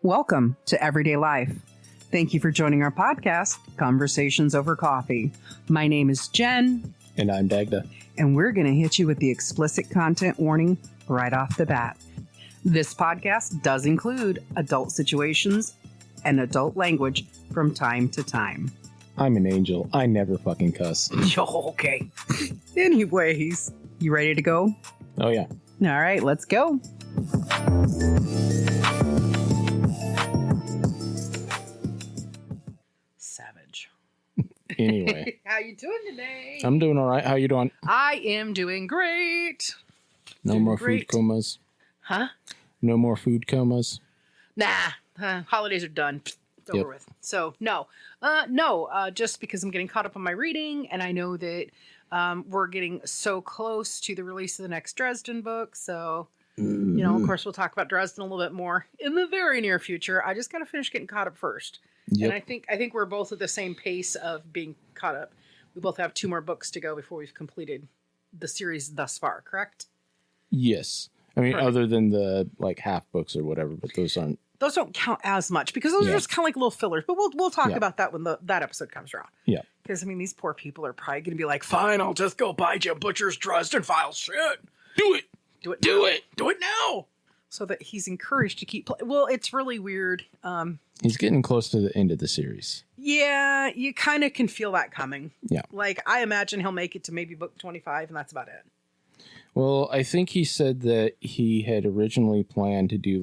Welcome to Everyday Life. Thank you for joining our podcast, Conversations Over Coffee. My name is Jen. And I'm Dagda. And we're going to hit you with the explicit content warning right off the bat. This podcast does include adult situations and adult language from time to time. I'm an angel. I never fucking cuss. Okay. Anyways, you ready to go? Oh, yeah. All right, let's go. Savage. Anyway. How you doing today? I'm doing all right. How you doing? I am doing great. No more food comas? Huh? No more food comas? Nah. Holidays are done. It's over with. So, no. Just because I'm getting caught up on my reading, and I know that we're getting so close to the release of the next Dresden book. So, of course, we'll talk about Dresden a little bit more in the very near future. I just got to finish getting caught up first. Yep. And I think we're both at the same pace of being caught up. We both have 2 more books to go before we've completed the series thus far, correct? Yes. I mean, correct. Other than the half books or whatever, but those don't count as much because those are just kind of like little fillers. But we'll talk about that when that episode comes around. Yeah. Because, I mean, these poor people are probably going to be like, fine, I'll just go buy Jim Butcher's Dresden Files. Shit. Do it. Do it now. So that he's encouraged to keep playing. Well, it's really weird. He's getting close to the end of the series. Yeah, you kind of can feel that coming. Yeah. I imagine he'll make it to maybe book 25, and that's about it. Well, I think he said that he had originally planned to do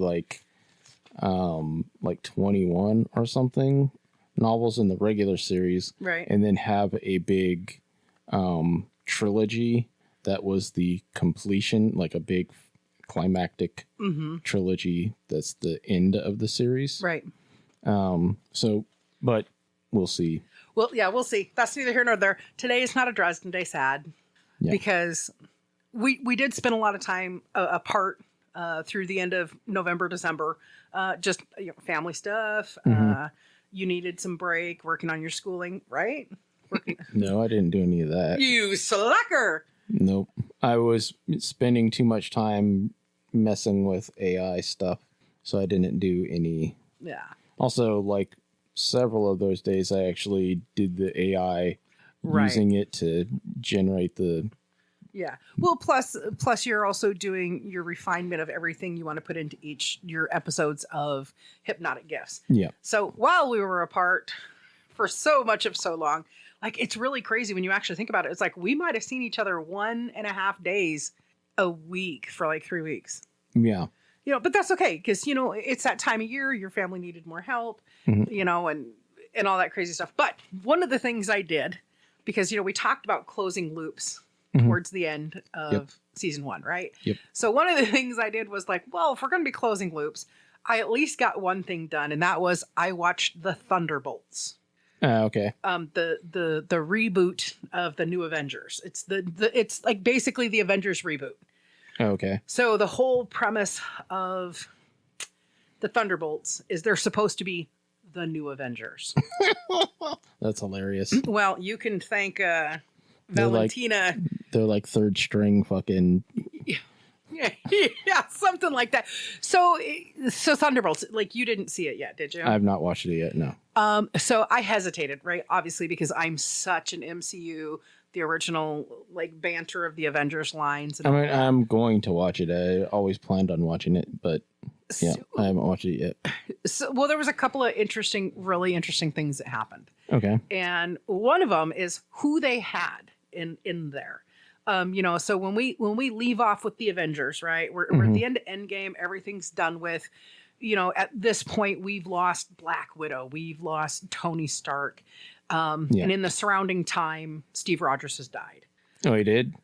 21 or something novels in the regular series. Right. And then have a big trilogy that was the completion, like a big climactic trilogy that's the end of the series. Right. But we'll see. Well, yeah, we'll see. That's neither here nor there. Today is not a Dresden Day sad because we did spend a lot of time apart through the end of November, December, just family stuff. You needed some break working on your schooling, right? No, I didn't do any of that. You slacker. Nope. I was spending too much time messing with AI stuff, so I didn't do any. Yeah. Also, several of those days, I actually did the AI using it to generate the... Yeah. Well, plus you're also doing your refinement of everything you want to put into your episodes of Hypnotic Gifts. Yeah. So while we were apart for so much of so long, it's really crazy when you actually think about it. It's we might have seen each other 1.5 days a week for 3 weeks. Yeah. But that's okay because, it's that time of year. Your family needed more help, and all that crazy stuff. But one of the things I did, because, we talked about closing loops towards the end of season 1, right? Yep. So one of the things I did was if we're going to be closing loops, I at least got one thing done. And that was I watched the Thunderbolts. Okay. The reboot of the new Avengers. It's it's basically the Avengers reboot. Okay. So the whole premise of the Thunderbolts is they're supposed to be the new Avengers. That's hilarious. Well, you can thank Valentina. They're third string fucking... Yeah, something like that. So Thunderbolts, you didn't see it yet, did you? I've not watched it yet, no. So I hesitated, right? Obviously, because I'm such an MCU, the original banter of the Avengers lines. And I'm going to watch it. I always planned on watching it, but I haven't watched it yet. So, there was a couple of really interesting things that happened. Okay. And one of them is who they had in there. So when we leave off with the Avengers, right? We're at the end of Endgame. Everything's done with. At this point, we've lost Black Widow. We've lost Tony Stark. And in the surrounding time, Steve Rogers has died. Oh, he did?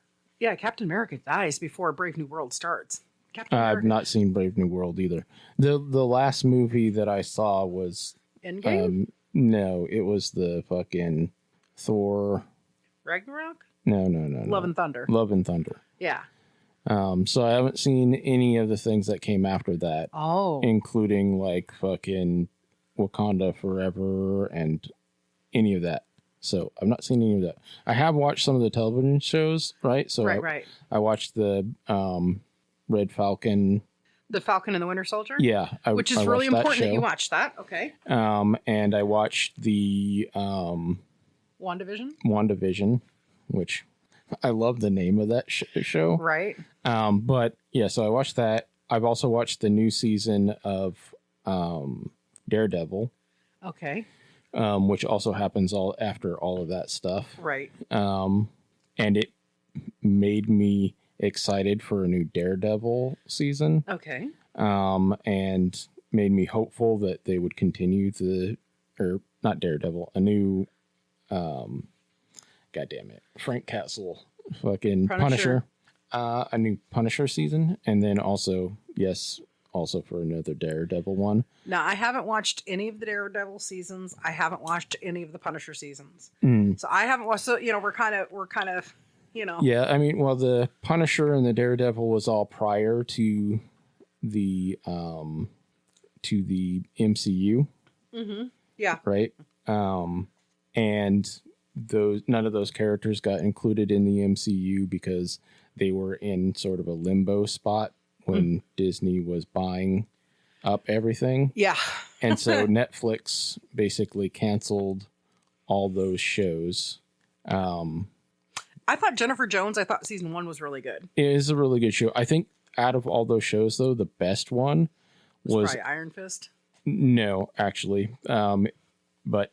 Yeah, Captain America dies before Brave New World starts. I've not seen Brave New World either. The last movie that I saw was... Endgame? No, it was the fucking Thor... Ragnarok? No. Love and Thunder. Love and Thunder. Yeah. So I haven't seen any of the things that came after that. Oh. Including fucking Wakanda Forever and any of that. So I've not seen any of that. I have watched some of the television shows, right? So right. I watched the Red Falcon The Falcon and the Winter Soldier? Yeah. Which is I really watched important that you watch that. Okay. And I watched the WandaVision, which I love the name of that show. Right. But yeah, so I watched that. I've also watched the new season of Daredevil. Okay. Which also happens after all of that stuff. Right. And it made me excited for a new Daredevil season. Okay. And made me hopeful that they would continue not Daredevil, a new, God damn it, Frank Castle, fucking Punisher. A new Punisher season, and then also for another Daredevil one. Now, I haven't watched any of the Daredevil seasons. I haven't watched any of the Punisher seasons. So I haven't watched. So we're kind of. Yeah, I mean, well, the Punisher and the Daredevil was all prior to the MCU. Mm-hmm. Yeah. Right. And none of those characters got included in the MCU because they were in sort of a limbo spot when Disney was buying up everything. Yeah. And so Netflix basically canceled all those shows. I thought Jennifer Jones, season 1 was really good. It is a really good show. I think out of all those shows, though, the best one was probably Iron Fist. No, actually. But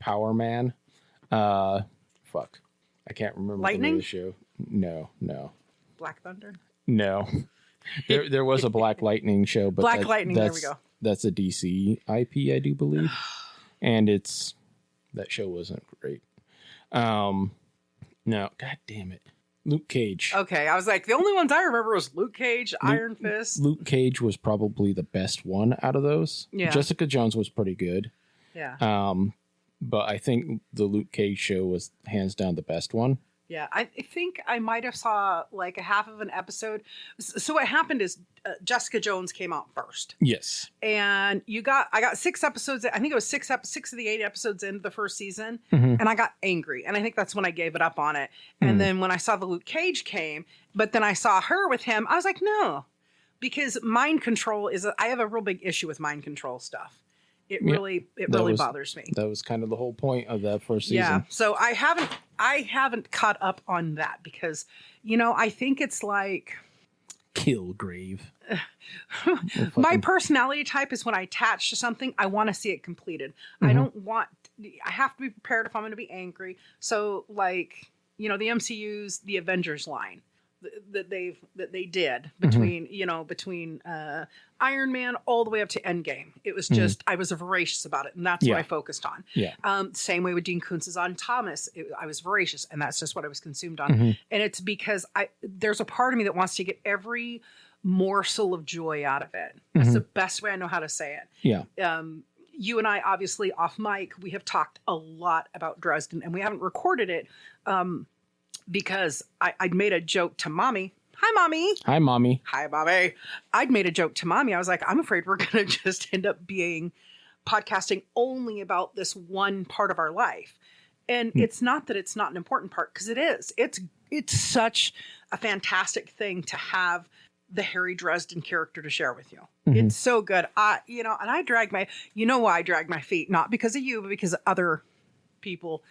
Power Man. Fuck. I can't remember Lightning? the name of the show. No. Black Thunder? No. There was a Black Lightning show, but Lightning, there we go. That's a DC IP, I do believe. And that show wasn't great. No, god damn it. Luke Cage. Okay, I was like, the only ones I remember was Luke Cage, Iron Fist. Luke Cage was probably the best one out of those. Yeah. Jessica Jones was pretty good. Yeah. But I think the Luke Cage show was hands down the best one. Yeah, I think I might have saw like a half of an episode. So what happened is Jessica Jones came out first. Yes. And I got 6 episodes. I think it was 6 of the 8 episodes into the first season. Mm-hmm. And I got angry. And I think that's when I gave it up on it. And then when I saw the Luke Cage came, but then I saw her with him, I was like, no, because mind control I have a real big issue with mind control stuff. It really bothers me. That was kind of the whole point of that first season. Yeah. So I haven't caught up on that because, I think it's like Killgrave. My personality type is when I attach to something, I want to see it completed. I have to be prepared if I'm going to be angry. So like, the MCU's the Avengers line that they did between Iron Man all the way up to Endgame. It was just I was voracious about it, and that's what I focused on. Yeah. Same way with Dean Koontz's on Thomas. I was voracious, and that's just what I was consumed on. And it's because there's a part of me that wants to get every morsel of joy out of it. That's the best way I know how to say it. Yeah. You and I, obviously off mic, we have talked a lot about Dresden, and we haven't recorded it. Because I'd made a joke to Mommy. Hi, Mommy. Hi, Mommy. Hi, Mommy. I'd made a joke to Mommy. I was like, I'm afraid we're going to just end up being podcasting only about this one part of our life. And it's not that it's not an important part, because it is. It's such a fantastic thing to have the Harry Dresden character to share with you. It's so good. And I drag why I drag my feet, not because of you, but because of other people.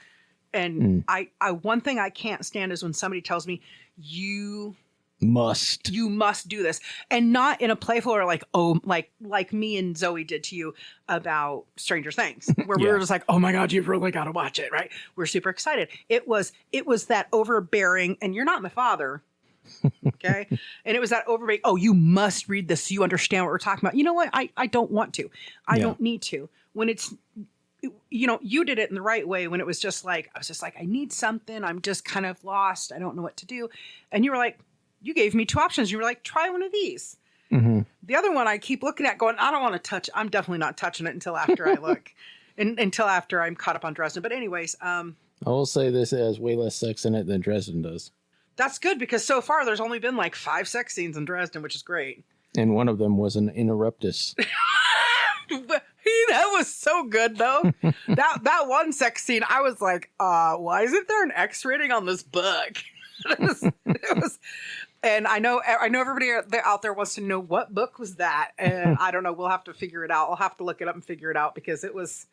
And I one thing I can't stand is when somebody tells me you must do this, and not in a playful or like me and Zoe did to you about Stranger Things, where we were just like, oh my God, you've really got to watch it, right? We're super excited. It was that overbearing, and you're not my father. Okay. And it was that overbearing. Oh, you must read this so you understand what we're talking about. You know what? I don't want to. I don't need to. When it's, you did it in the right way, when it was just like, I was just like, I need something. I'm just kind of lost. I don't know what to do. And you were like, you gave me 2 options. You were like, try one of these. The other one I keep looking at going, I don't want to touch. I'm definitely not touching it until after I look until after I'm caught up on Dresden. But anyways, I will say this has way less sex in it than Dresden does. That's good, because so far there's only been like 5 sex scenes in Dresden, which is great. And one of them was an interruptus. That was so good, though. that one sex scene, I was like, why isn't there an X rating on this book? it was And I know everybody out there wants to know what book was that. And I don't know. We'll have to figure it out. I'll have to look it up and figure it out because it was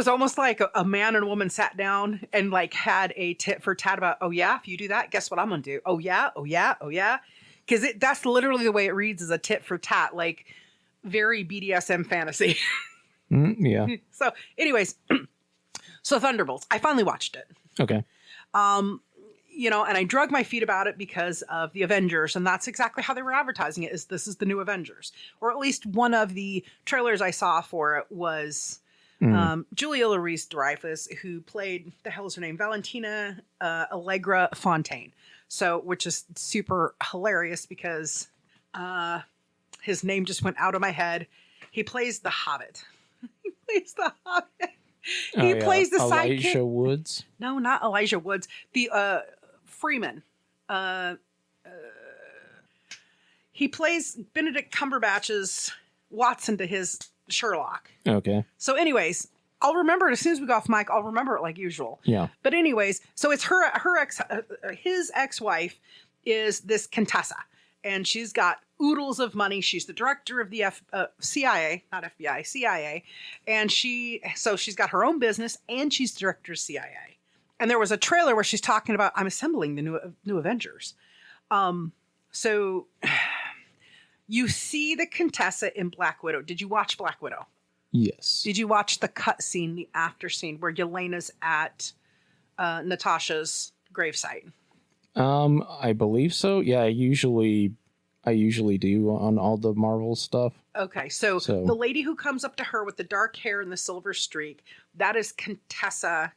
almost like a man and a woman sat down and like had a tit for tat about, oh yeah, if you do that, guess what I'm going to do? Oh yeah. Oh yeah. Oh yeah. Because that's literally the way it reads, is a tit for tat, like very BDSM fantasy. Yeah. So anyways, so Thunderbolts, I finally watched it. Okay. You know, and I drug my feet about it because of the Avengers, and that's exactly how they were advertising it, is this is the new Avengers. Or at least one of the trailers I saw for it was Julia Louis-Dreyfus, who played, the hell is her name? Valentina Allegra Fontaine. So, which is super hilarious because his name just went out of my head. He plays the Hobbit. He plays the Hobbit. He plays the sidekick. Elijah Woods? No, not Elijah Woods. The Freeman. He plays Benedict Cumberbatch's Watson to his Sherlock. Okay. So anyways, I'll remember it as soon as we go off mic. I'll remember it like usual. Yeah. But anyways, so it's his ex-wife is this Contessa, and she's got oodles of money. She's the director of the CIA, not FBI, CIA. And she's got her own business, and she's the director of CIA. And there was a trailer where she's talking about, I'm assembling the new Avengers. So you see the Contessa in Black Widow. Did you watch Black Widow? Yes. Did you watch the cut scene, the after scene, where Yelena's at Natasha's gravesite? I believe so. Yeah, I usually do on all the Marvel stuff. Okay, so the lady who comes up to her with the dark hair and the silver streak, that is Contessa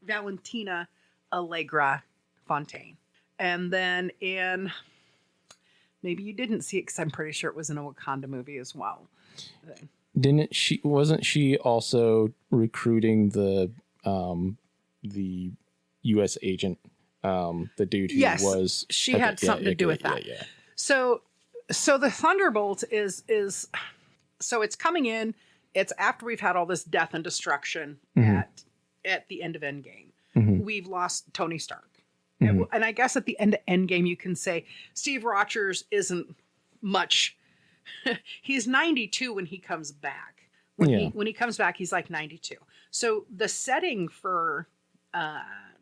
Valentina Allegra Fontaine. And then maybe you didn't see it because I'm pretty sure it was in a Wakanda movie as well. Wasn't she also recruiting the U.S. agent, the dude who was... she had something to do with that. Yeah. So the Thunderbolt is so it's coming in. It's after we've had all this death and destruction at the end of Endgame. Mm-hmm. We've lost Tony Stark. Mm-hmm. And I guess at the end of Endgame, you can say Steve Rogers isn't much. He's 92 when he comes back. When he comes back, he's like 92. So the setting for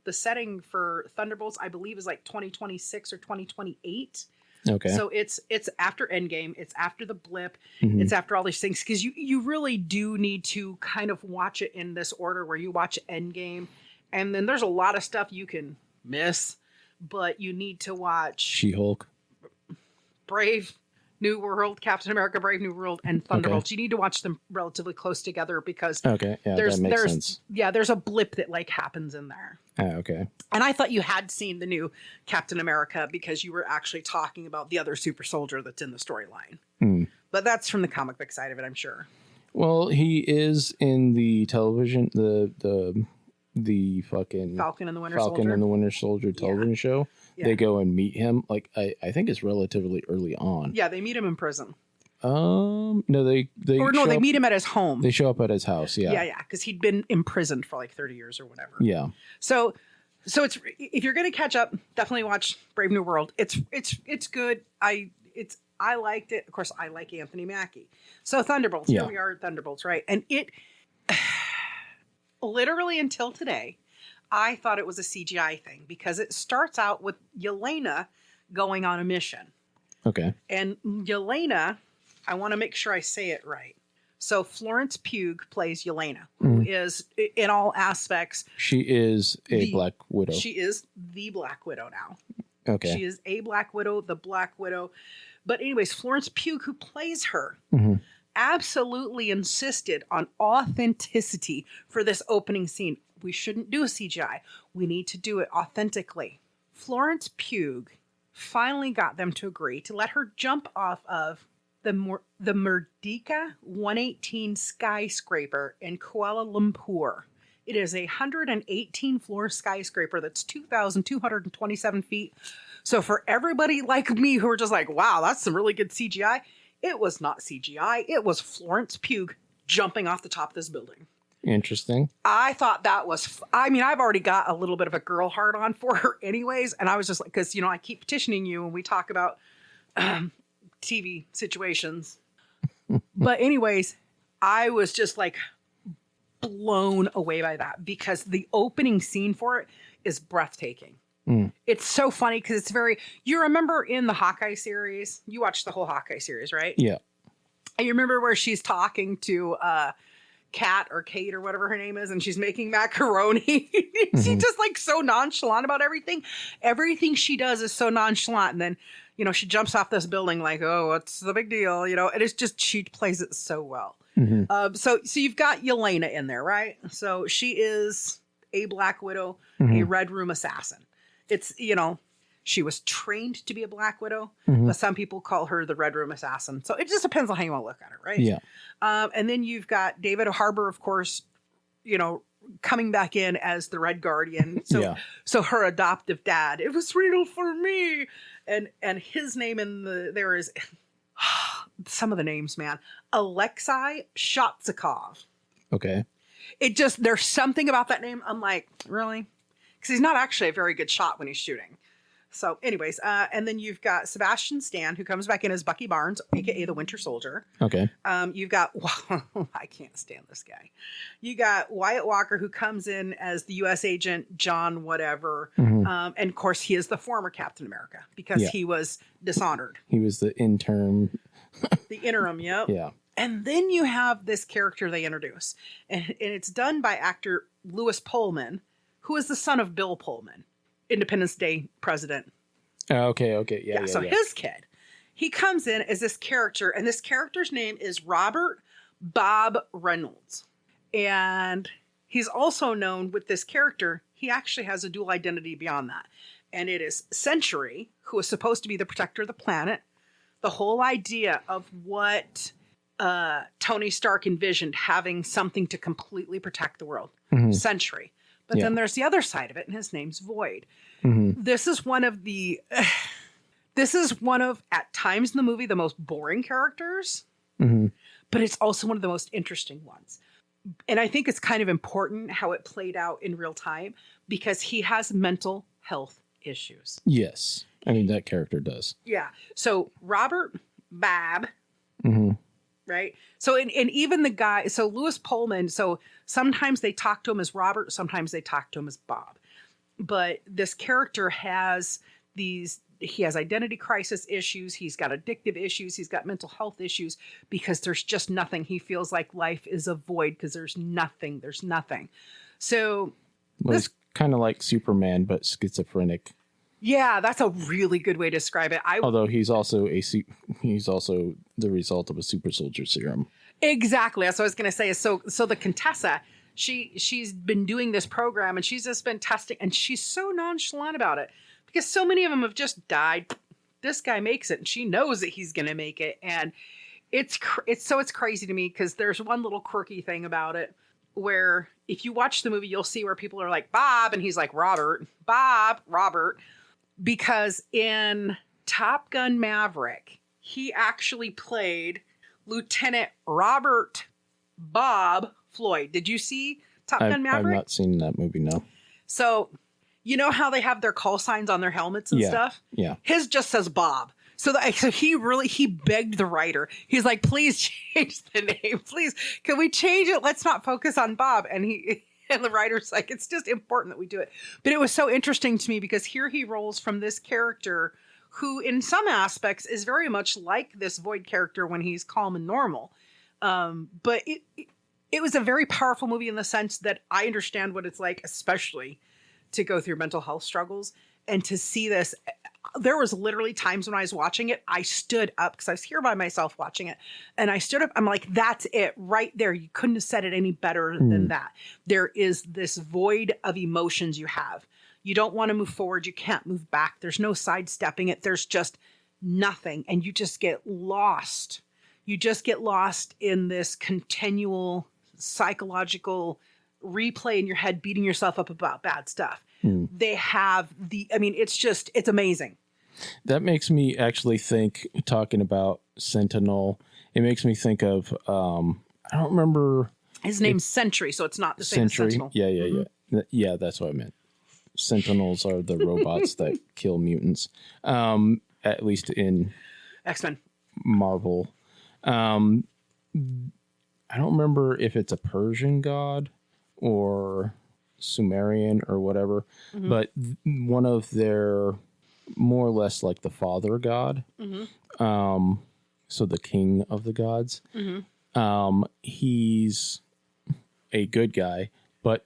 Thunderbolts, I believe, is like 2026 or 2028. Okay. So it's after Endgame, it's after the blip, it's after all these things, because you really do need to kind of watch it in this order where you watch Endgame, and then there's a lot of stuff you can miss, but you need to watch She-Hulk, Brave New World, Captain America, Brave New World, and Thunderbolts. Okay. You need to watch them relatively close together because that makes sense. Yeah, there's a blip that like happens in there. Okay. And I thought you had seen the new Captain America because you were actually talking about the other super soldier that's in the storyline. But that's from the comic book side of it, I'm sure. Well, he is in the television, the fucking Falcon and the Winter Soldier television show. Yeah. They go and meet him. Like I think it's relatively early on. Yeah, they meet him in prison. No, they meet him at his home. They show up at his house. Yeah, because he'd been imprisoned for like 30 years or whatever. Yeah. So it's, if you're going to catch up, definitely watch Brave New World. It's good. I liked it. Of course, I like Anthony Mackie. So Thunderbolts. Here we are at Thunderbolts, right? And it literally until today, I thought it was a CGI thing because it starts out with Yelena going on a mission. Okay. And Yelena, I want to make sure I say it right. So Florence Pugh plays Yelena, who is, in all aspects... She is a Black Widow. She is the Black Widow now. Okay. She is a Black Widow, the Black Widow. But anyways, Florence Pugh, who plays her, absolutely insisted on authenticity for this opening scene. We shouldn't do a CGI. We need to do it authentically. Florence Pugh finally got them to agree to let her jump off of the Merdeka 118 skyscraper in Kuala Lumpur. It is a 118-floor skyscraper that's 2,227 feet. So for everybody like me who are just like, wow, that's some really good CGI, it was not CGI. It was Florence Pugh jumping off the top of this building. Interesting. I thought that was, I mean, I've already got a little bit of a girl heart on for her anyways. And I was just like, because, you know, I keep petitioning you when we talk about TV situations. But anyways, I was just like blown away by that because the opening scene for it is breathtaking. It's so funny because it's very, you remember in the Hawkeye series, you watched the whole Hawkeye series, right? Yeah. And you remember where she's talking to Kat or Kate or whatever her name is, and she's making macaroni. She's just like so nonchalant about everything. Everything she does is so nonchalant. And then, you know, she jumps off this building like, oh, what's the big deal? You know, and it's just, she plays it so well. So you've got Yelena in there, right? So she is a Black Widow, a Red Room assassin. It's, you know, she was trained to be a Black Widow, but some people call her the Red Room assassin. So it just depends on how you want to look at it, right? Yeah. And then you've got David Harbour, of course, you know, coming back in as the Red Guardian. So, so her adoptive dad, it was real for me. And his name in there is some of the names, man. Alexei Shotzikov. Okay. It just, there's something about that name. I'm like, really? Because he's not actually a very good shot when he's shooting. So anyways, and then you've got Sebastian Stan, who comes back in as Bucky Barnes, a.k.a. the Winter Soldier. Okay. You've got, I can't stand this guy. You got Wyatt Walker, who comes in as the U.S. agent, John whatever. And of course, he is the former Captain America because he was dishonored. He was the intern. The interim, yep. Yeah. And then you have this character they introduce. And it's done by actor Lewis Pullman, who is the son of Bill Pullman, Independence Day president. Okay. Yeah. So his kid, he comes in as this character, and this character's name is Robert Bob Reynolds. And he's also known with this character, he actually has a dual identity beyond that. And it is Sentry, who is supposed to be the protector of the planet. The whole idea of what Tony Stark envisioned, having something to completely protect the world. Sentry. But then there's the other side of it, and his name's Void. This is one of, at times in the movie, the most boring characters, but it's also one of the most interesting ones. And I think it's kind of important how it played out in real time because he has mental health issues. Yes. I mean, that character does. Yeah. So Robert Bab, right? So, and even the guy, so Lewis Pullman, so sometimes they talk to him as Robert, sometimes they talk to him as Bob. But this character has he has identity crisis issues, he's got addictive issues, he's got mental health issues because there's just nothing. He feels like life is a void because there's nothing. So it's kind of like Superman, but schizophrenic. Yeah, that's a really good way to describe it. Although he's also the result of a super soldier serum. Exactly. That's what I was going to say. So the Contessa, she's been doing this program and she's just been testing, and she's so nonchalant about it because so many of them have just died. This guy makes it, and she knows that he's going to make it, and it's crazy to me because there's one little quirky thing about it where if you watch the movie, you'll see where people are like Bob, and he's like Robert, because in Top Gun Maverick, he actually played Lieutenant Robert Bob Floyd. Did you see Top Gun Maverick? I've not seen that movie, no. So, you know how they have their call signs on their helmets and stuff? Yeah. His just says Bob. So he begged the writer. He's like, please change the name. Please, can we change it? Let's not focus on Bob. And the writer's like, it's just important that we do it. But it was so interesting to me because here he rolls from this character who in some aspects is very much like this Void character when he's calm and normal. But it was a very powerful movie in the sense that I understand what it's like, especially to go through mental health struggles and to see this. There was literally times when I was watching it, I stood up because I was here by myself watching it. And I stood up. I'm like, that's it right there. You couldn't have said it any better than that. There is this void of emotions you have. You don't want to move forward. You can't move back. There's no sidestepping it. There's just nothing. And you just get lost. You just get lost in this continual psychological replay in your head, beating yourself up about bad stuff. They have it's amazing. That makes me actually think, talking about Sentinel, it makes me think of, I don't remember His name's Sentry, so it's not the same Sentry. as Sentinel. Yeah, that's what I meant. Sentinels are the robots that kill mutants. At least in X-Men. Marvel. I don't remember if it's a Persian god or Sumerian or whatever, but one of their more or less like the father god. So the king of the gods. He's a good guy, but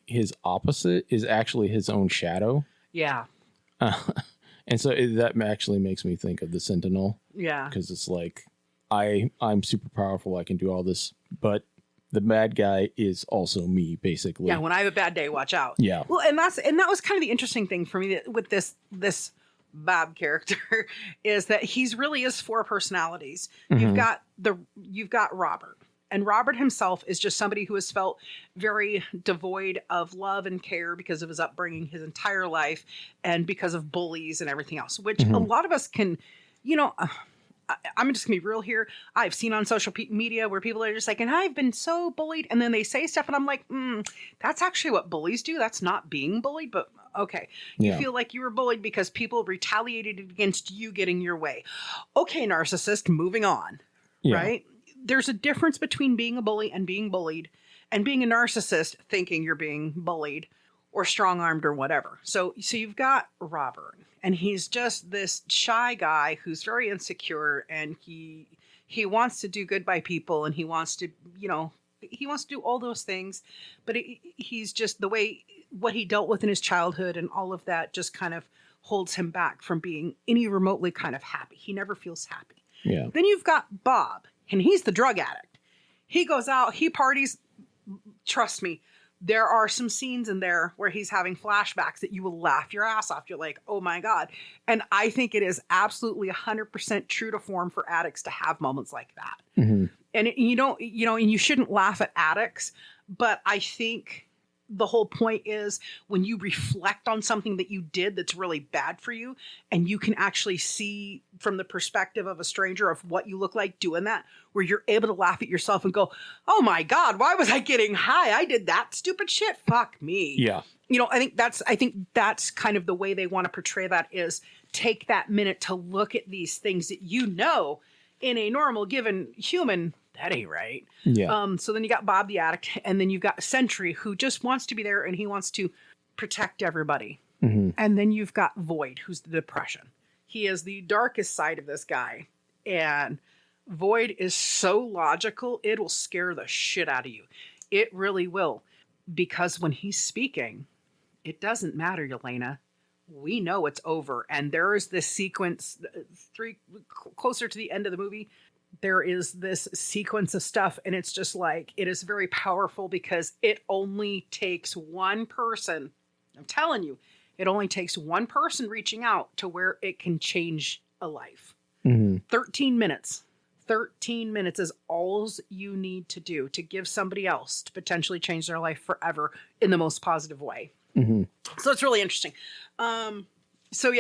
his opposite is actually his own shadow. Yeah. And so that actually makes me think of the Sentinel. Yeah. Because it's like, I'm super powerful. I can do all this, but the bad guy is also me, basically. Yeah. When I have a bad day, watch out. Yeah. Well, and that was kind of the interesting thing for me with this Bob character is that he's really is four personalities. You've got Robert. And Robert himself is just somebody who has felt very devoid of love and care because of his upbringing, his entire life, and because of bullies and everything else, which a lot of us can, I'm just going to be real here. I've seen on social media where people are just like, and I've been so bullied. And then they say stuff and I'm like, that's actually what bullies do. That's not being bullied, but okay. You feel like you were bullied because people retaliated against you getting your way. Okay, narcissist, moving on, right? There's a difference between being a bully and being bullied and being a narcissist thinking you're being bullied or strong-armed or whatever. So you've got Robert, and he's just this shy guy who's very insecure, and he wants to do good by people, and he wants to, he wants to do all those things, but he's just the way what he dealt with in his childhood and all of that just kind of holds him back from being any remotely kind of happy. He never feels happy. Yeah. Then you've got Bob. And he's the drug addict. He goes out, he parties. Trust me, there are some scenes in there where he's having flashbacks that you will laugh your ass off. You're like, oh my God. And I think it is absolutely 100% true to form for addicts to have moments like that. And and you shouldn't laugh at addicts, but I think the whole point is when you reflect on something that you did that's really bad for you, and you can actually see from the perspective of a stranger of what you look like doing that, where you're able to laugh at yourself and go, oh my God, why was I getting high? I did that stupid shit. Fuck me. Yeah. I think that's kind of the way they want to portray that is take that minute to look at these things that in a normal given human, that ain't right. Yeah. So then you got Bob the addict, and then you've got Sentry who just wants to be there and he wants to protect everybody. And then you've got Void, who's the depression. He is the darkest side of this guy. And Void is so logical, it will scare the shit out of you. It really will. Because when he's speaking, it doesn't matter, Yelena. We know it's over. And there is this sequence, closer to the end of the movie, there is this sequence of stuff, and it's just like, it is very powerful because it only takes one person. I'm telling you, it only takes one person reaching out to where it can change a life. 13 minutes. 13 minutes is all you need to do to give somebody else to potentially change their life forever in the most positive way. So it's really interesting. So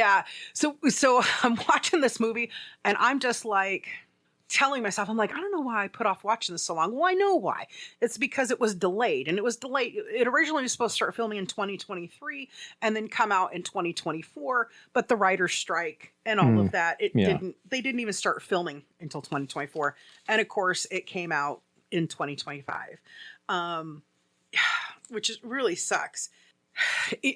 I'm watching this movie and I'm just like telling myself, I'm like, I don't know why I put off watching this so long. Well, I know why. It's because it was delayed, and it was delayed. It originally was supposed to start filming in 2023 and then come out in 2024, but the writer's strike and all of that, they didn't even start filming until 2024. And of course it came out in 2025. Which is really sucks.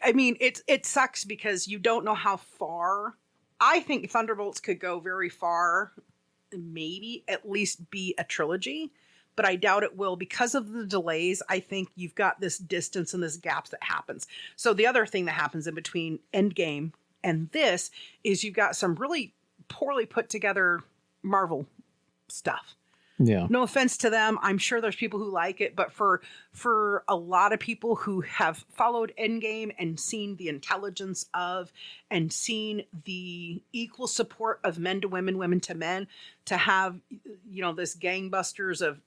I mean, it sucks because you don't know how far. I think Thunderbolts could go very far, maybe at least be a trilogy, but I doubt it will because of the delays. I think you've got this distance and this gaps that happens. So the other thing that happens in between Endgame and this is you've got some really poorly put together Marvel stuff. Yeah. No offense to them. I'm sure there's people who like it, but for a lot of people who have followed Endgame and seen the intelligence of and seen the equal support of men to women, women to men, to have, this gangbusters of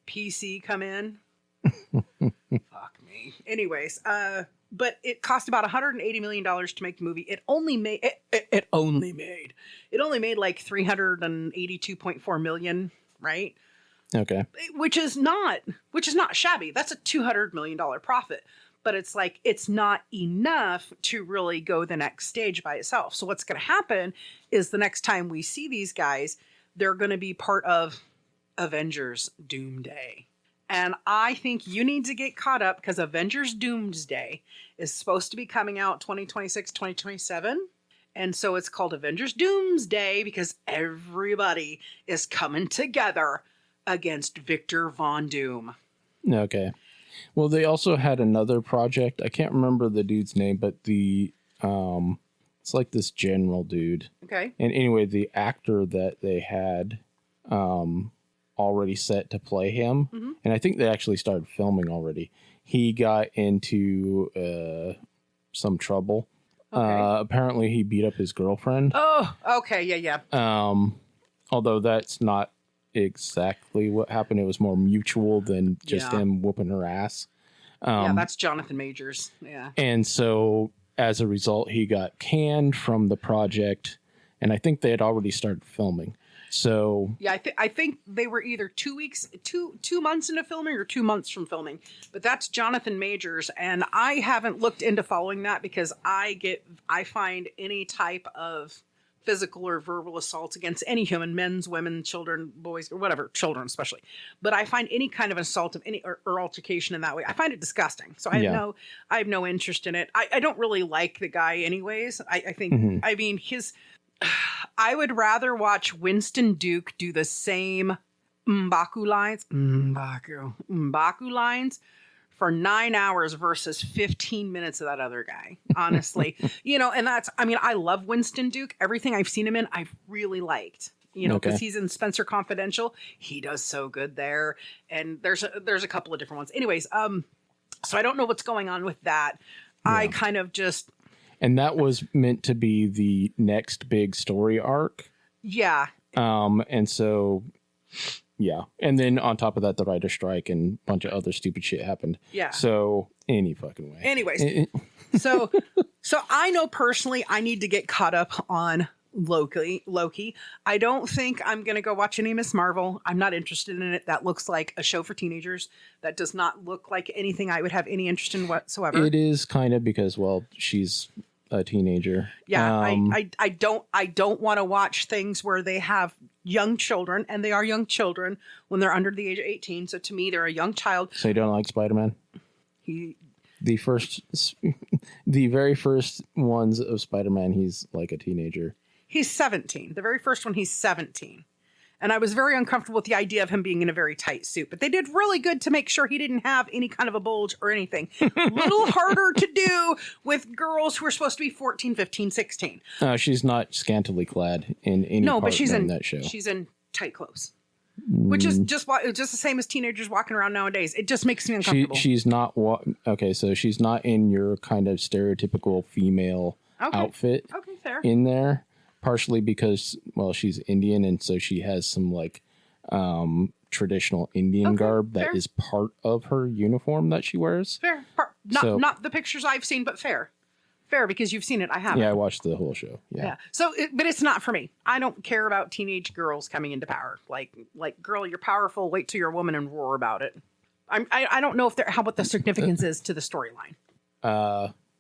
PC come in. Fuck me. Anyways, but it cost about $180 million to make the movie. It only made like $382.4 million. Right? Okay. which is not shabby. That's a $200 million profit. But it's like, it's not enough to really go the next stage by itself. So what's going to happen is the next time we see these guys, they're going to be part of Avengers Doomsday. And I think you need to get caught up because Avengers Doomsday is supposed to be coming out 2026, 2027. And so it's called Avengers Doomsday because everybody is coming together against Victor Von Doom. Okay. Well, they also had another project. I can't remember the dude's name, but it's like this general dude. Okay. And anyway, the actor that they had already set to play him, Mm-hmm. and I think they actually started filming already. He got into some trouble. Okay. Apparently, he beat up his girlfriend. Oh, okay. Yeah. Although that's not exactly what happened. It was more mutual than just Yeah. him whooping her ass. Yeah, that's Jonathan Majors. Yeah. And so as a result, he got canned from the project, and I think they had already started filming. So Yeah, I think they were either 2 months into filming or 2 months from filming. But that's Jonathan Majors, and I haven't looked into following that because I find any type of physical or verbal assault against any human, men's, women, children, boys, or whatever, children especially. But I find any kind of assault of any or altercation in that way, I find it disgusting. So I have no interest in it. I don't really like the guy anyways. I think, I mean, I would rather watch Winston Duke do the same M'Baku lines for 9 hours versus 15 minutes of that other guy, honestly. And I love Winston Duke. Everything I've seen him in, I've really liked, because he's in Spencer Confidential. He does so good there. And there's a couple of different ones. Anyways, so I don't know what's going on with that. Yeah. I kind of just... And that was meant to be the next big story arc. Yeah. And so... Yeah. And then on top of that, the writer's strike and a bunch of other stupid shit happened. Yeah. So any fucking way. Anyways. so I know personally I need to get caught up on Loki. I don't think I'm going to go watch any Miss Marvel. I'm not interested in it. That looks like a show for teenagers. That does not look like anything I would have any interest in whatsoever. It is kind of because, well, she's a teenager. Yeah. I don't want to watch things where they have young children, and they are young children when they're under the age of 18. So to me, they're a young child. So you don't like Spider-Man? The very first ones of Spider-Man, he's like a teenager. He's 17. The very first one, he's 17. And I was very uncomfortable with the idea of him being in a very tight suit. But they did really good to make sure he didn't have any kind of a bulge or anything. Little harder to do with girls who are supposed to be 14, 15, 16. She's not scantily clad in any part in that show. She's in tight clothes. Which is just the same as teenagers walking around nowadays. It just makes me uncomfortable. She's not... Okay, so she's not in your kind of stereotypical female outfit. Okay, fair. In there. Partially because, well, she's Indian, and so she has some like traditional Indian garb that is part of her uniform that she wears. Fair. Not the pictures I've seen, but fair. Fair, because you've seen it. I haven't. Yeah, I watched the whole show. Yeah. So, but it's not for me. I don't care about teenage girls coming into power. Like, girl, you're powerful. Wait till you're a woman and roar about it. I don't know what the significance is to the storyline.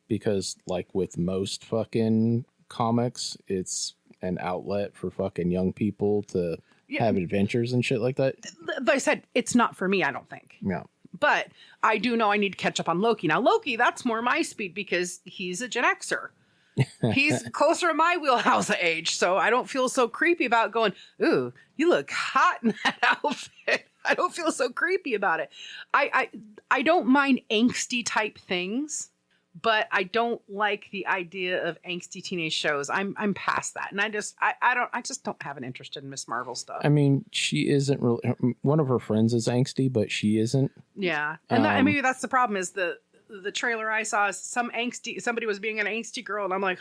Because like with most fucking comics, it's an outlet for fucking young people to have adventures and shit like that. Like I said, it's not for me, I don't think. Yeah. But I do know I need to catch up on Loki. Now, Loki, that's more my speed because he's a Gen Xer. He's closer to my wheelhouse age, so I don't feel so creepy about going, ooh, you look hot in that outfit. I don't feel so creepy about it. I don't mind angsty type things, but I don't like the idea of angsty teenage shows. I'm past that, and I just don't have an interest in Miss Marvel stuff. I mean, she isn't really. One of her friends is angsty, but she isn't. Yeah, and maybe that's the problem. Is the trailer I saw is somebody was being an angsty girl, and I'm like,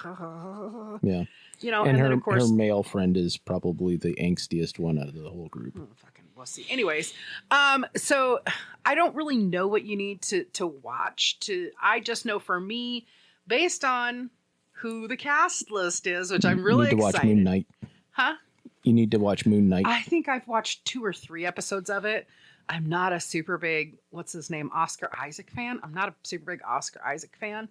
yeah, and then of course her male friend is probably the angstiest one out of the whole group. We'll see. Anyways, so I don't really know what you need to watch. I just know for me, based on who the cast list is, which I'm really excited. You need to watch Moon Knight. Huh? You need to watch Moon Knight. I think I've watched 2 or 3 episodes of it. I'm not a super big, what's his name, Oscar Isaac fan. I'm not a super big Oscar Isaac fan.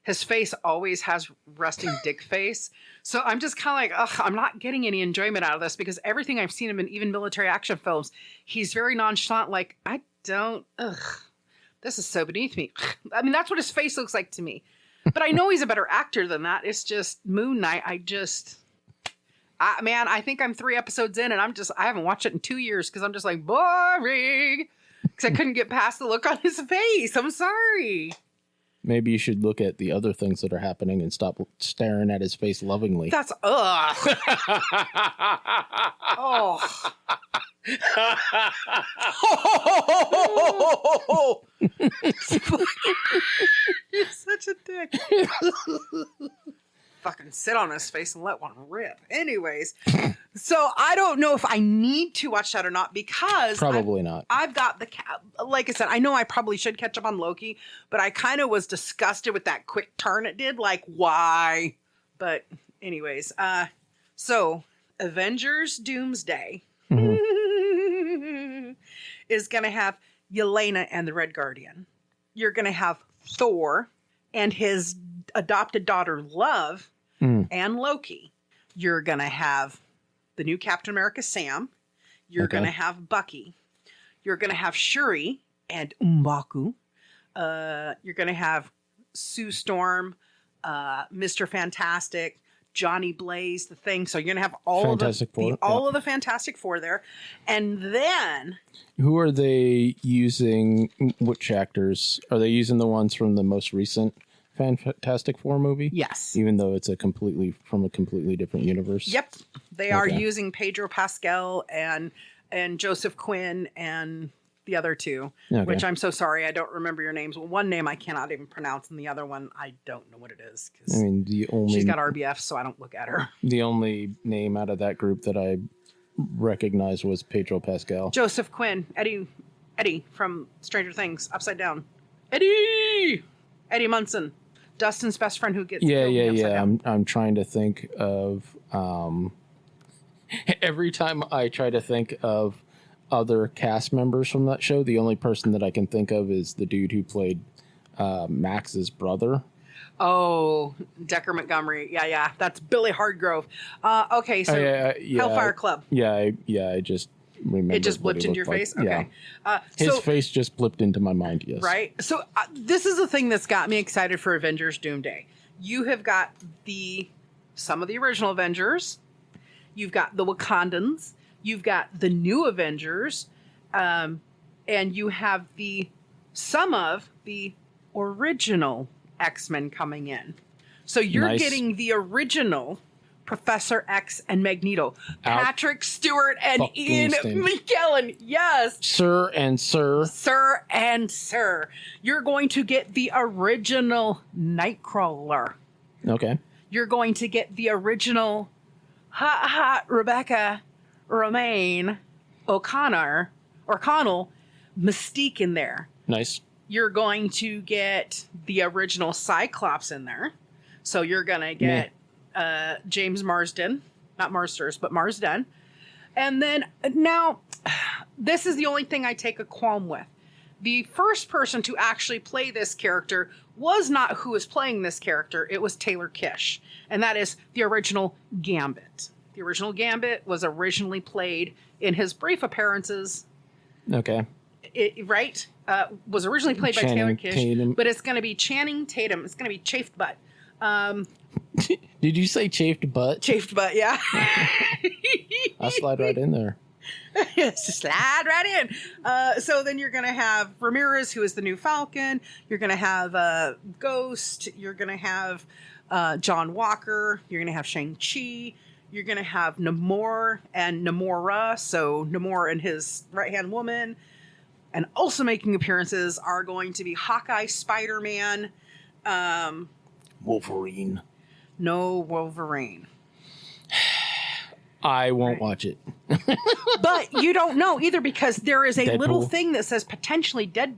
His face always has resting dick face. So I'm just kind of like, ugh, I'm not getting any enjoyment out of this because everything I've seen him in, even military action films, he's very nonchalant. Like, this is so beneath me. I mean, that's what his face looks like to me. But I know he's a better actor than that. It's just Moon Knight. I think I'm 3 episodes in and I haven't watched it in 2 years because I'm just like, boring. Because I couldn't get past the look on his face. I'm sorry. Maybe you should look at the other things that are happening and stop staring at his face lovingly. That's, ugh. Oh. You're such a dick. Fucking sit on his face and let one rip. Anyways, so I don't know if I need to watch that or not because probably not. I've got like I said, I know I probably should catch up on Loki, but I kind of was disgusted with that quick turn it did. Like, why? But anyways, so Avengers Doomsday is going to have Yelena and the Red Guardian. You're going to have Thor and his adopted daughter Love and Loki. You're going to have the new Captain America Sam. You're going to have Bucky. You're going to have Shuri and M'Baku. You're going to have Sue Storm, Mr. Fantastic, Johnny Blaze, the Thing. So you're going to have all of the Fantastic Four there. And then... Who are they using? Which actors? Are they using the ones from the most recent Fantastic Four movie? Yes. Even though it's from a completely different universe? Yep. They are using Pedro Pascal and Joseph Quinn and the other 2, which I'm so sorry. I don't remember your names. Well, one name I cannot even pronounce and the other one, I don't know what it is. I mean, she's got RBF, so I don't look at her. The only name out of that group that I recognized was Pedro Pascal. Joseph Quinn, Eddie from Stranger Things, Upside Down. Eddie Munson, Dustin's best friend who gets yeah. I'm trying to think of every time I try to think of other cast members from that show, the only person that I can think of is the dude who played Max's brother. Oh, Decker Montgomery. Yeah. That's Billy Hardgrove. Okay, so Hellfire Club. I just remember. It just blipped into your face? Like. Okay. Yeah. His face just blipped into my mind, yes. Right? So this is the thing that's got me excited for Avengers Doomsday. You have got some of the original Avengers. You've got the Wakandans. You've got the new Avengers. And you have some of the original X-Men coming in. So you're getting the original Professor X and Magneto. Patrick Stewart and Ian McKellen. Yes. Sir and Sir. Sir and Sir. You're going to get the original Nightcrawler. Okay. You're going to get the original hot Rebecca Romaine O'Connell Mystique in there. Nice. You're going to get the original Cyclops in there. So you're going to get James Marsden. Not Marsters, but Marsden. And then now, this is the only thing I take a qualm with. The first person to actually play this character was not who is playing this character. It was Taylor Kish. And that is the original Gambit. The original Gambit was originally played in his brief appearances. Okay. Was originally played by Taylor Kish, Tatum. but it's going to be Channing Tatum. It's going to be Chafed Butt. Did you say Chafed Butt? Chafed Butt, yeah. I'll slide right in there. Just slide right in. So then you're going to have Ramirez, who is the new Falcon. You're going to have Ghost. You're going to have John Walker. You're going to have Shang-Chi. You're going to have Namor and Namora. So Namor and his right-hand woman. And also making appearances are going to be Hawkeye, Spider-Man. Wolverine. No Wolverine. I won't watch it. But you don't know either because there is a Deadpool. little thing that says potentially Wade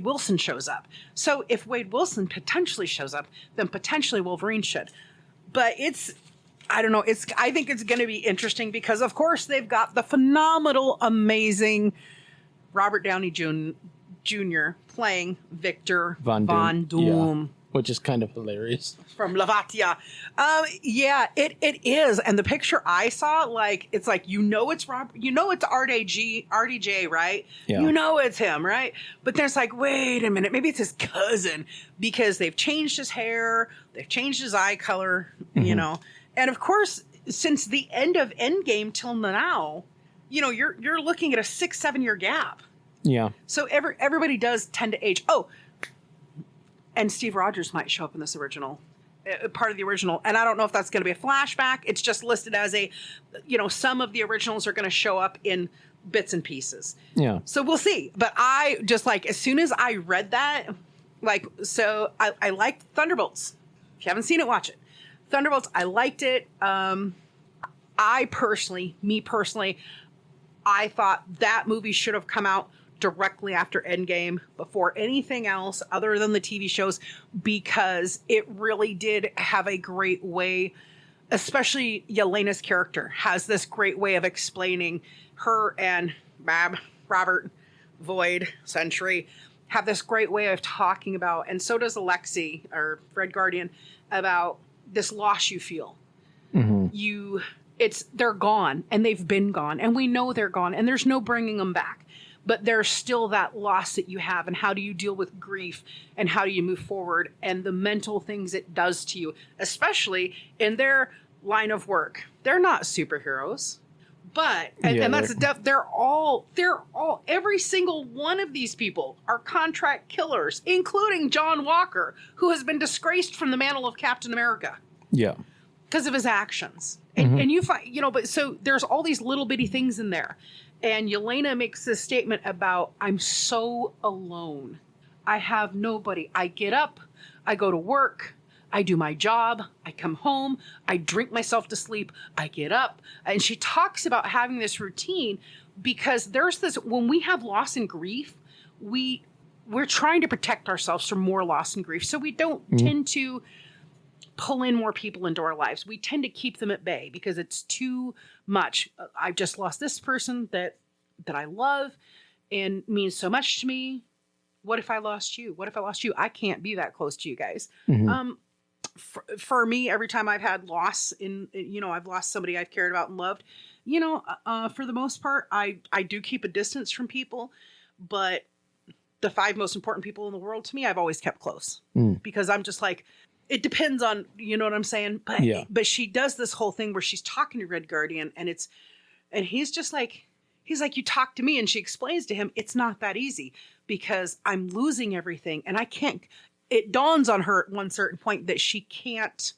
Wilson shows up. So if Wade Wilson potentially shows up, then potentially Wolverine should. But I don't know. I think it's going to be interesting because, of course, they've got the phenomenal, amazing Robert Downey Jr. playing Victor Von Doom. Yeah. Which is kind of hilarious. From Lavatia. Yeah, it is. And the picture I saw, like, it's like, it's Robert, it's RDJ, right? Yeah. It's him, right? But there's like, wait a minute, maybe it's his cousin, because they've changed his hair, they've changed his eye color, And of course, since the end of Endgame till now, you're looking at a 6-7 year gap. Yeah. So everybody does tend to age. Oh, and Steve Rogers might show up in this original, part of the original. And I don't know if that's going to be a flashback. It's just listed as some of the originals are going to show up in bits and pieces. Yeah. So we'll see. But I just as soon as I read that, I liked Thunderbolts. If you haven't seen it, watch it. Thunderbolts, I liked it. I personally, I thought that movie should have come out directly after Endgame, before anything else other than the TV shows, because it really did have a great way, especially Yelena's character has this great way of explaining, her and Robert, Void, Sentry, have this great way of talking about, and so does Alexi, or Red Guardian, about this loss you feel. Mm-hmm. They're gone, and they've been gone, and we know they're gone, and there's no bringing them back. But there's still that loss that you have, and how do you deal with grief, and how do you move forward, and the mental things it does to you, especially in their line of work. They're not superheroes, but and that's they're all every single one of these people are contract killers, including John Walker, who has been disgraced from the mantle of Captain America. Yeah, because of his actions, and you find but so there's all these little bitty things in there. And Yelena makes this statement about, I'm so alone. I have nobody. I get up, I go to work, I do my job, I come home, I drink myself to sleep, I get up. And she talks about having this routine because there's this, when we have loss and grief, we're trying to protect ourselves from more loss and grief. So we don't tend to pull in more people into our lives. We tend to keep them at bay because it's too much. I've just lost this person that I love and means so much to me. What if I lost you? What if I lost you? I can't be that close to you guys. Mm-hmm. For me, every time I've had loss I've lost somebody I've cared about and loved, for the most part, I do keep a distance from people, but the 5 most important people in the world to me, I've always kept close because I'm just like, it depends on, you know what I'm saying? But but she does this whole thing where she's talking to Red Guardian and he's just like, you talk to me, and she explains to him, it's not that easy because I'm losing everything and I can't, it dawns on her at one certain point that she can't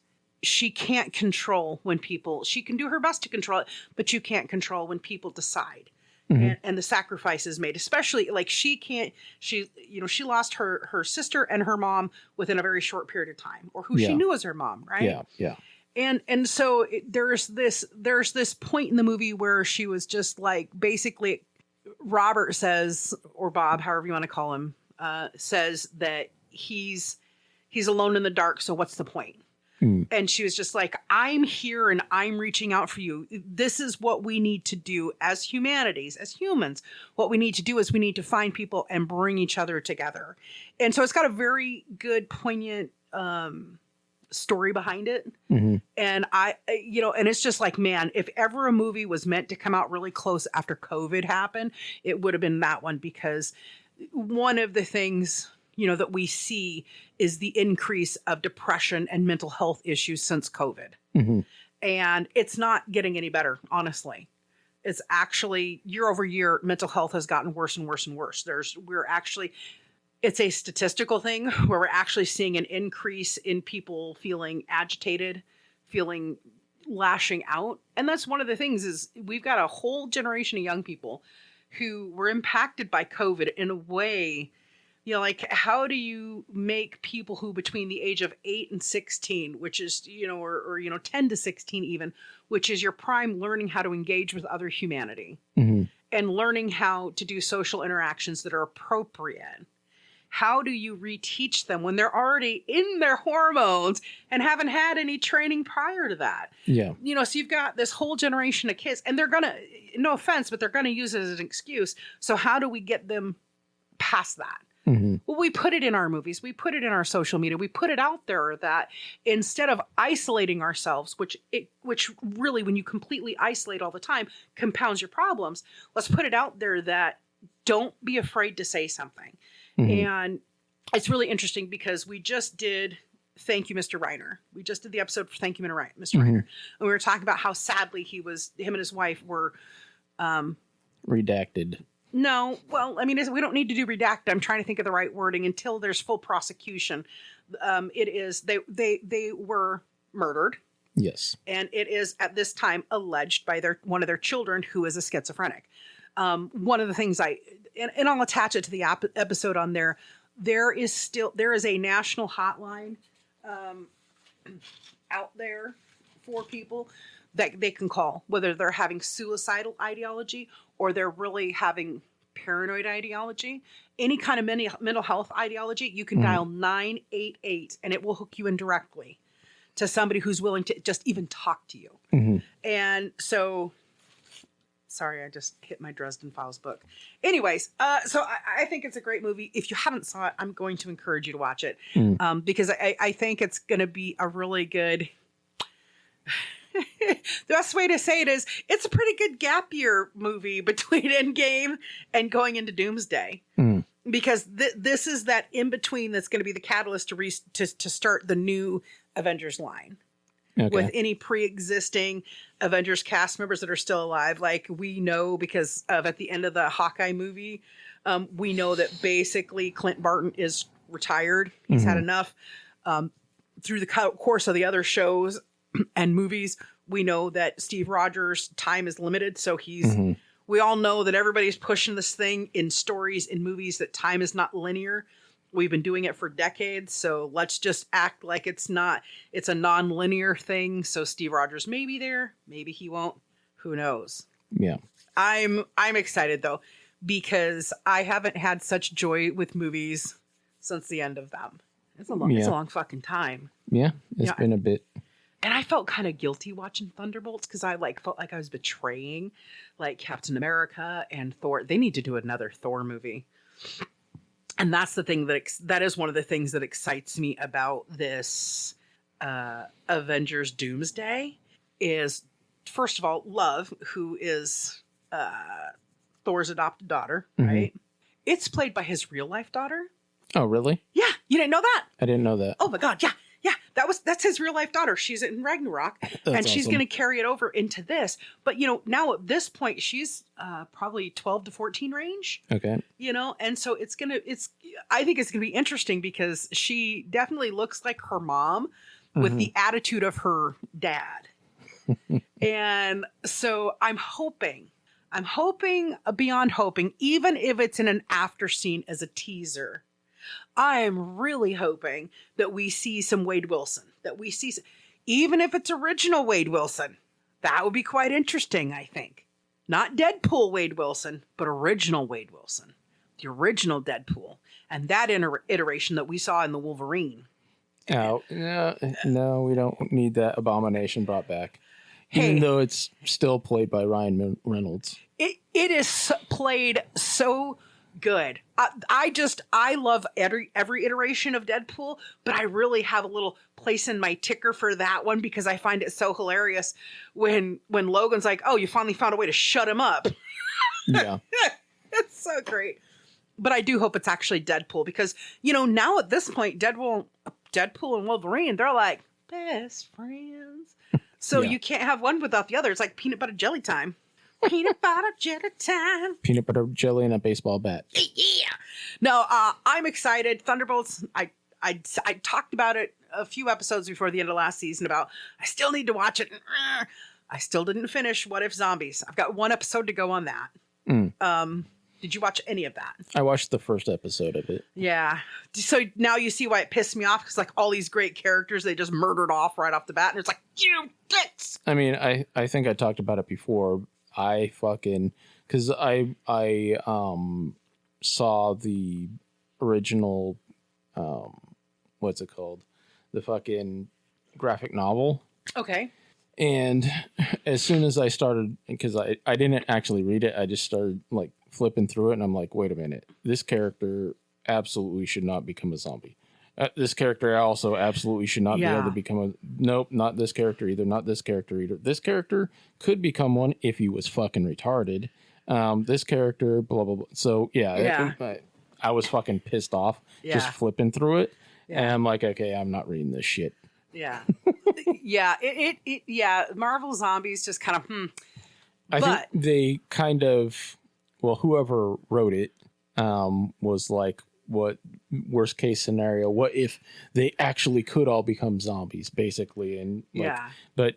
control when people, she can do her best to control it, but you can't control when people decide. And the sacrifices made, especially she lost her sister and her mom within a very short period of time, or who she knew as her mom. Right. Yeah. And so there's this point in the movie where she was just like, basically Robert says, or Bob, however you want to call him, says that he's alone in the dark. So what's the point? And she was just like, I'm here and I'm reaching out for you. This is what we need to do as humanities, as humans. What we need to do is we need to find people and bring each other together. And so it's got a very good, poignant story behind it. Mm-hmm. And and it's just like, man, if ever a movie was meant to come out really close after COVID happened, it would have been that one, because one of the things that we see is the increase of depression and mental health issues since COVID. Mm-hmm. And it's not getting any better, honestly. It's actually year over year, mental health has gotten worse and worse and worse. It's a statistical thing where we're actually seeing an increase in people feeling agitated, lashing out. And that's one of the things, is we've got a whole generation of young people who were impacted by COVID in a way. How do you make people who between the age of 8 and 16, which is, or 10 to 16 even, which is your prime learning how to engage with other humanity and learning how to do social interactions that are appropriate. how do you reteach them when they're already in their hormones and haven't had any training prior to that? Yeah. You know, so you've got this whole generation of kids, and they're going to, no offense, but they're going to use it as an excuse. So how do we get them past that? Mm-hmm. Well, we put it in our movies. We put it in our social media. We put it out there that instead of isolating ourselves, which really, when you completely isolate all the time, compounds your problems. Let's put it out there that don't be afraid to say something. Mm-hmm. And it's really interesting because we just did Thank You, Mr. Reiner. We just did the episode for Thank You, Mr. Mm-hmm. Reiner. And we were talking about how sadly him and his wife were redacted. No, well, I mean, we don't need to do redacted. I'm trying to think of the right wording until there's full prosecution. It is they were murdered. Yes, and it is at this time alleged by one of their children who is a schizophrenic. One of the things and I'll attach it to the episode on there. There is a national hotline out there for people that they can call, whether they're having suicidal ideology or they're really having paranoid ideology, any kind of mental health ideology. You can dial 988 and it will hook you in directly to somebody who's willing to just even talk to you. Mm-hmm. And so, sorry, I just hit my Dresden Files book. Anyways, so I think it's a great movie. If you haven't saw it, I'm going to encourage you to watch it because I think it's going to be a really good... The best way to say it is it's a pretty good gap year movie between Endgame and going into Doomsday. Because this is that in between that's going to be the catalyst to start the new Avengers line. Okay. With any pre-existing Avengers cast members that are still alive. Like we know because of at the end of the Hawkeye movie, we know that basically Clint Barton is retired. He's had enough. Through the course of the other shows and movies, we know that Steve Rogers' time is limited. So we all know that everybody's pushing this thing in stories, in movies, that time is not linear. We've been doing it for decades. So let's just act like it's not. It's a non-linear thing. So Steve Rogers may be there. Maybe he won't. Who knows? Yeah. I'm excited though, because I haven't had such joy with movies since the end of them. It's a long fucking time. Yeah. It's been a bit. And I felt kind of guilty watching Thunderbolts because I felt like I was betraying like Captain America and Thor. They need to do another Thor movie. And that's the thing that is one of the things that excites me about this Avengers Doomsday is, first of all, Love, who is Thor's adopted daughter, right? It's played by his real life daughter. Oh, really? Yeah. You didn't know that? I didn't know that. Oh my God. Yeah. Yeah, that's his real life daughter. She's in Ragnarok, and she's going to carry it over into this. But now at this point, she's probably 12 to 14 range. Okay. And so I think it's gonna be interesting because she definitely looks like her mom with the attitude of her dad. And so I'm hoping beyond hoping, even if it's in an after scene as a teaser. I'm really hoping that we see some Wade Wilson, even if it's original Wade Wilson. That would be quite interesting, I think. Not Deadpool Wade Wilson, but original Wade Wilson, the original Deadpool, and that iteration that we saw in the Wolverine. No, we don't need that abomination brought back. Even though it's still played by Ryan Reynolds. It is played so good. I love every iteration of Deadpool, but I really have a little place in my ticker for that one because I find it so hilarious when Logan's like, "Oh, you finally found a way to shut him up." Yeah. It's so great. But I do hope it's actually Deadpool because, now at this point, Deadpool and Wolverine, they're like best friends. So you can't have one without the other. It's like peanut butter jelly time. Peanut butter jelly time. Peanut butter jelly and a baseball bat. Yeah. No, I'm excited. Thunderbolts, I talked about it a few episodes before the end of last season about I still need to watch it. I still didn't finish What If Zombies. I've got one episode to go on that. Did you watch any of that? I watched the first episode of it. Yeah. So now you see why it pissed me off because like all these great characters they just murdered off right off the bat, and it's like you dicks. I mean, I think I talked about it before. Because I saw the original, what's it called? The fucking graphic novel. Okay. And as soon as I started, because I didn't actually read it, I just started like flipping through it, and I'm like, wait a minute, this character absolutely should not become a zombie. This character also absolutely should not be able to become a... Nope, not this character either. Not this character either. This character could become one if he was fucking retarded. This character, blah, blah, blah. So, I was fucking pissed off just flipping through it. Yeah. And I'm like, okay, I'm not reading this shit. Yeah. Marvel Zombies just kind of, I think they kind of... Well, whoever wrote it was like, what worst case scenario, what if they actually could all become zombies, basically? And but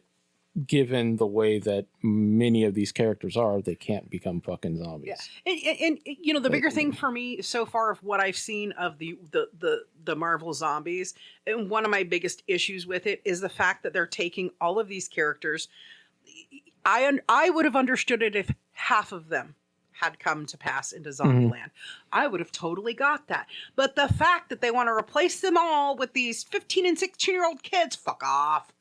given the way that many of these characters are, they can't become fucking zombies. And you know, the bigger thing for me so far of what I've seen of the Marvel Zombies, and one of my biggest issues with it is the fact that they're taking all of these characters. I would have understood it if half of them had come to pass into Zombieland. I would have totally got that. But the fact that they want to replace them all with these 15 and 16-year-old kids, fuck off.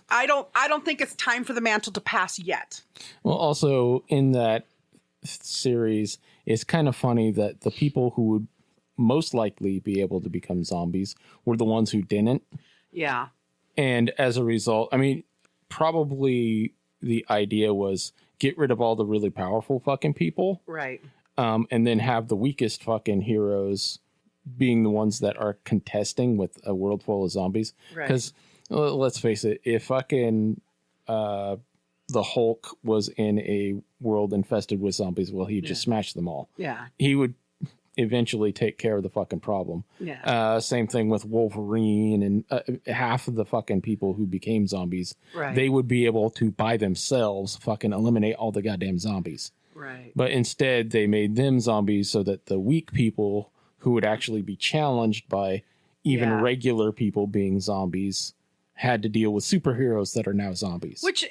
I don't think it's time for the mantle to pass yet. Well, also in that series, it's kind of funny that the people who would most likely be able to become zombies were the ones who didn't. Yeah. And as a result, I mean, probably the idea was get rid of all the really powerful fucking people. Right. And then have the weakest fucking heroes being the ones that are contesting with a world full of zombies. Right. Because let's face it, if fucking the Hulk was in a world infested with zombies, well, he'd just smash them all. Yeah. He would eventually take care of the fucking problem. Yeah. Same thing with Wolverine and half of the fucking people who became zombies. Right. They would be able to by themselves fucking eliminate all the goddamn zombies. Right. But instead they made them zombies so that the weak people who would actually be challenged by even regular people being zombies had to deal with superheroes that are now zombies. Which,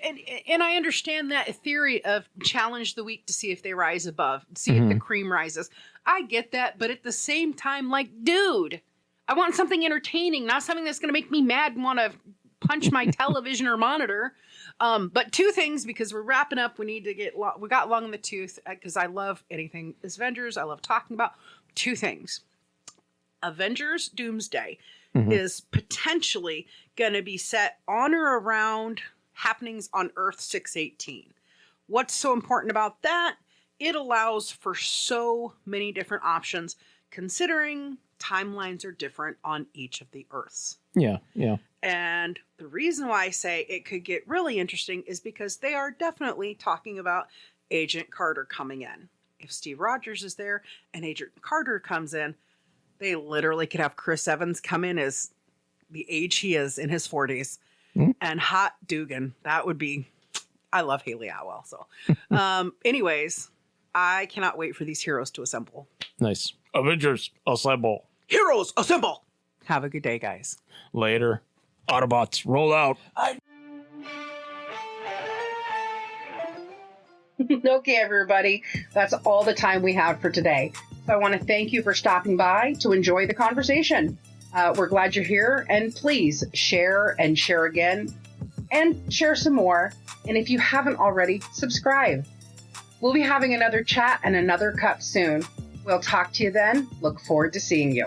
and I understand that theory of challenge the weak to see if they rise above, see if the cream rises. I get that, but at the same time, like, dude, I want something entertaining, not something that's going to make me mad and want to punch my television or monitor. But two things, because we're wrapping up, we need to get, we got long in the tooth, because I love anything Avengers. I love talking about two things. Avengers Doomsday is potentially going to be set on or around happenings on Earth 618. What's so important about that? It allows for so many different options, considering timelines are different on each of the Earths. Yeah, yeah. And the reason why I say it could get really interesting is because they are definitely talking about Agent Carter coming in. If Steve Rogers is there and Agent Carter comes in, they literally could have Chris Evans come in as the age he is in his 40s. And hot Dugan. That would be... I love Haley Atwell. So anyways, I cannot wait for these heroes to assemble. Nice. Avengers, assemble. Heroes, assemble. Have a good day, guys. Later. Autobots, roll out. Okay, everybody. That's all the time we have for today. So I want to thank you for stopping by to enjoy the conversation. We're glad you're here, and please share and share again and share some more. And if you haven't already, subscribe. We'll be having another chat and another cup soon. We'll talk to you then. Look forward to seeing you.